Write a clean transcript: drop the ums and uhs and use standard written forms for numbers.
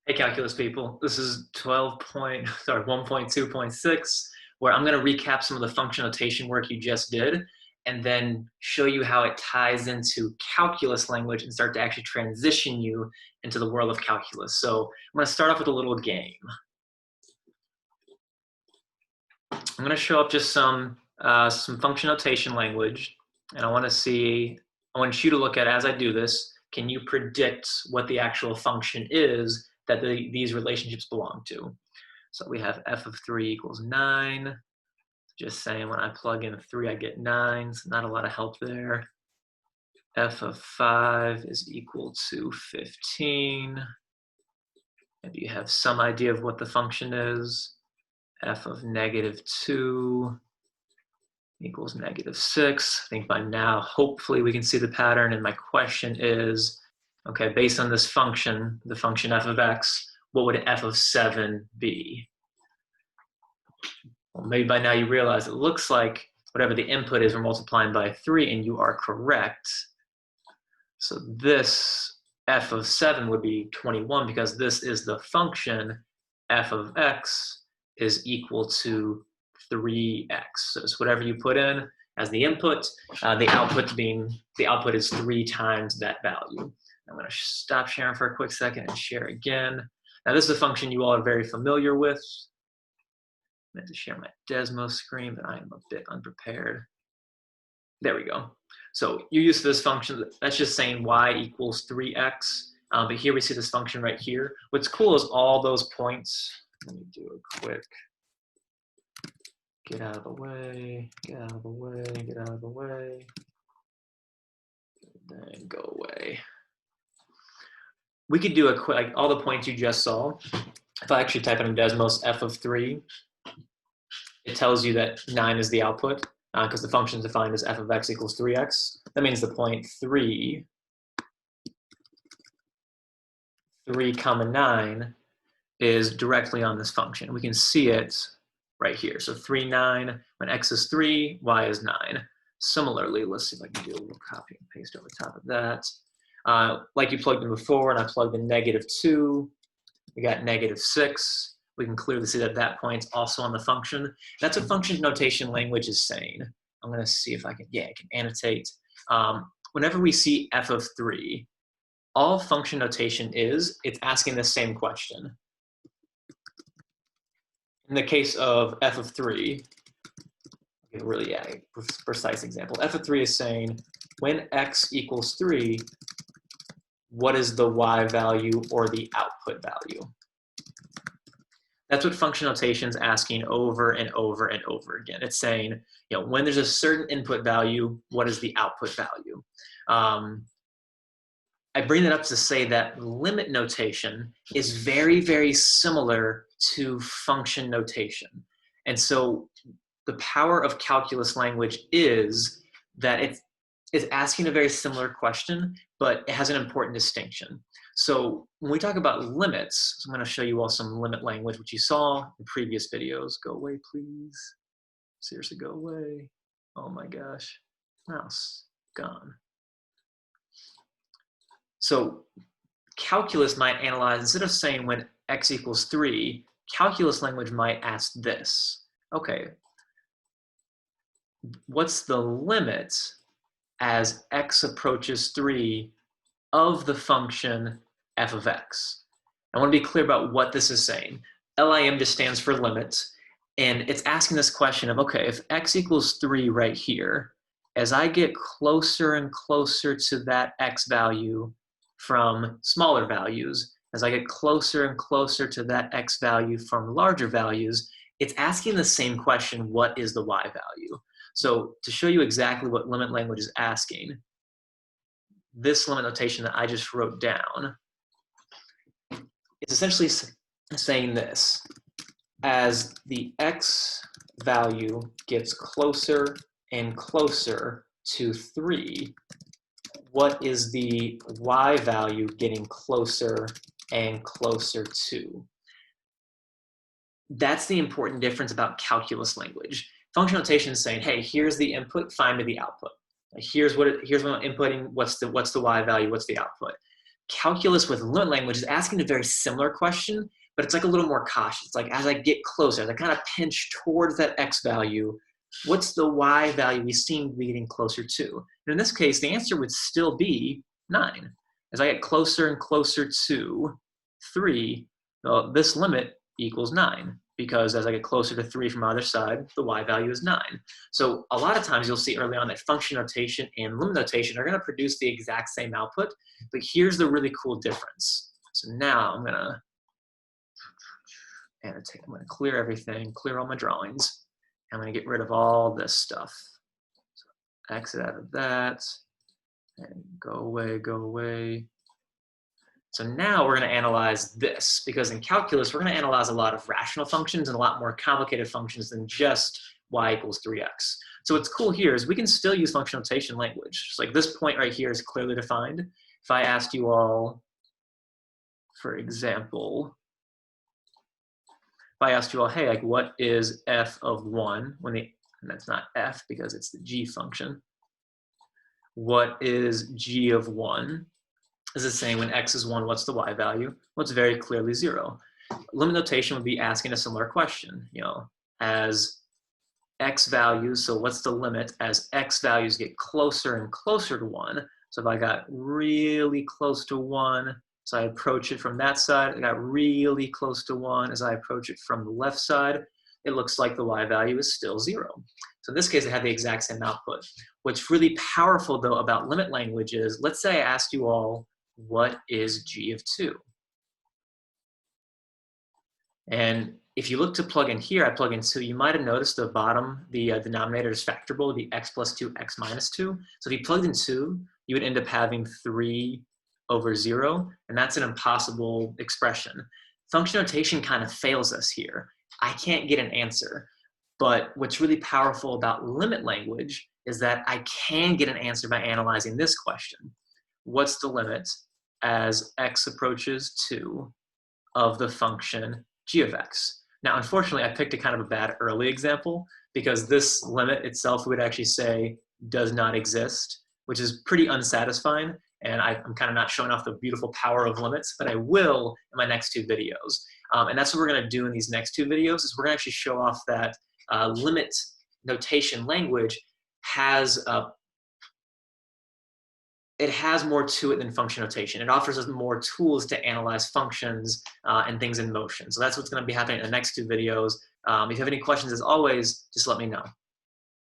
Hey, calculus people, this is 1.2.6, where I'm going to recap some of the function notation work you just did, and then show you how it ties into calculus language and start to actually transition you into the world of calculus. So I'm going to start off with a little game. I'm going to show up just some function notation language, and I want you to look at, as I do this, can you predict what the actual function is that these relationships belong to? So we have f of 3 equals 9. Just saying when I plug in 3, I get 9, so not a lot of help there. F of 5 is equal to 15. Maybe you have some idea of what the function is. F of negative 2 equals negative 6. I think by now, hopefully we can see the pattern, and my question is, okay, based on this function, the function f of x, what would f of 7 be? Well, maybe by now you realize it looks like whatever the input is, we're multiplying by 3, and you are correct. So this f of 7 would be 21 because this is the function f of x is equal to 3x. So it's whatever you put in as the input, the output is 3 times that value. I'm going to stop sharing for a quick second and share again. Now this is a function you all are very familiar with. I meant to share my Desmo screen, but I am a bit unprepared. There we go. So you're used to this function. That's just saying y equals 3x. But here we see this function right here. What's cool is all those points. Let me do a quick get out of the way, get out of the way, get out of the way, then go away. We could do a quick, like all the points you just saw. If I actually type in Desmos f of 3, it tells you that 9 is the output because the function is defined as f of x equals 3x. That means the point 3, 9 is directly on this function. We can see it right here. So 3, 9, when x is 3, y is 9. Similarly, let's see if I can do a little copy and paste over top of that. Like you plugged in before, and I plugged in negative 2, we got negative 6. We can clearly see that that point's also on the function. That's what function notation language is saying. I'm going to see if I can, I can annotate. Whenever we see f of 3, all function notation is, it's asking the same question. In the case of f of 3, a really precise example. F of 3 is saying, when x equals 3, what is the y value or the output value? That's what function notation is asking over and over and over again. It's saying, when there's a certain input value, what is the output value? I bring that up to say that limit notation is very, very similar to function notation. And so the power of calculus language is that it's asking a very similar question, but it has an important distinction. So when we talk about limits, I'm going to show you all some limit language, which you saw in previous videos. Go away, please. Seriously, go away. Oh my gosh. Mouse, gone. So calculus might analyze, instead of saying when x equals 3, calculus language might ask this. Okay, what's the limit as x approaches 3 of the function f of x? I want to be clear about what this is saying. LIM just stands for limit, and it's asking this question of, okay, if x equals 3 right here, as I get closer and closer to that x value from smaller values, as I get closer and closer to that x value from larger values, it's asking the same question, what is the y value? So to show you exactly what limit language is asking, this limit notation that I just wrote down is essentially saying this. As the x value gets closer and closer to 3, what is the y value getting closer and closer to? That's the important difference about calculus language. Function notation is saying, hey, here's the input, find me the output. Here's what I'm inputting, what's the y value, what's the output. calculus with limit language is asking a very similar question, but it's like a little more cautious. It's like as I get closer, as I kind of pinch towards that x value, what's the y value we seem to be getting closer to? And in this case, the answer would still be 9. As I get closer and closer to 3, well, this limit equals 9, because as I get closer to 3 from either side, the y value is 9. So a lot of times you'll see early on that function notation and limit notation are going to produce the exact same output, but here's the really cool difference. So now I'm going to annotate. I'm going to clear everything, clear all my drawings. I'm going to get rid of all this stuff. So exit out of that, and go away, go away. So now we're going to analyze this, because in calculus, we're going to analyze a lot of rational functions and a lot more complicated functions than just y equals 3x. So what's cool here is we can still use function notation language. Just like this point right here is clearly defined. If I asked you all, for example, if I asked you all, hey, like what is f of 1, and that's not f because it's the g function. What is g of 1? Is it saying when x is 1, what's the y value? Well, it's very clearly 0. Limit notation would be asking a similar question, as x values, so what's the limit as x values get closer and closer to 1? So if I got really close to 1, so I approach it from that side, I got really close to 1 as I approach it from the left side, it looks like the y value is still 0. So in this case, I have the exact same output. What's really powerful, though, about limit language is, let's say I asked you all, what is g of 2? And if you look to plug in here, I plug in 2, you might have noticed the bottom, the denominator is factorable, the x plus 2, x minus 2. So if you plugged in 2, you would end up having 3 over 0, and that's an impossible expression. Function notation kind of fails us here. I can't get an answer. But what's really powerful about limit language is that I can get an answer by analyzing this question. What's the limit as x approaches 2 of the function g of x? Now, unfortunately, I picked a kind of a bad early example because this limit itself would actually say does not exist, which is pretty unsatisfying. And I'm kind of not showing off the beautiful power of limits, but I will in my next 2 videos. And that's what we're going to do in these next 2 videos, is we're going to actually show off that limit notation language has it has more to it than function notation. It offers us more tools to analyze functions and things in motion. So that's what's going to be happening in the next 2 videos. If you have any questions, as always, just let me know.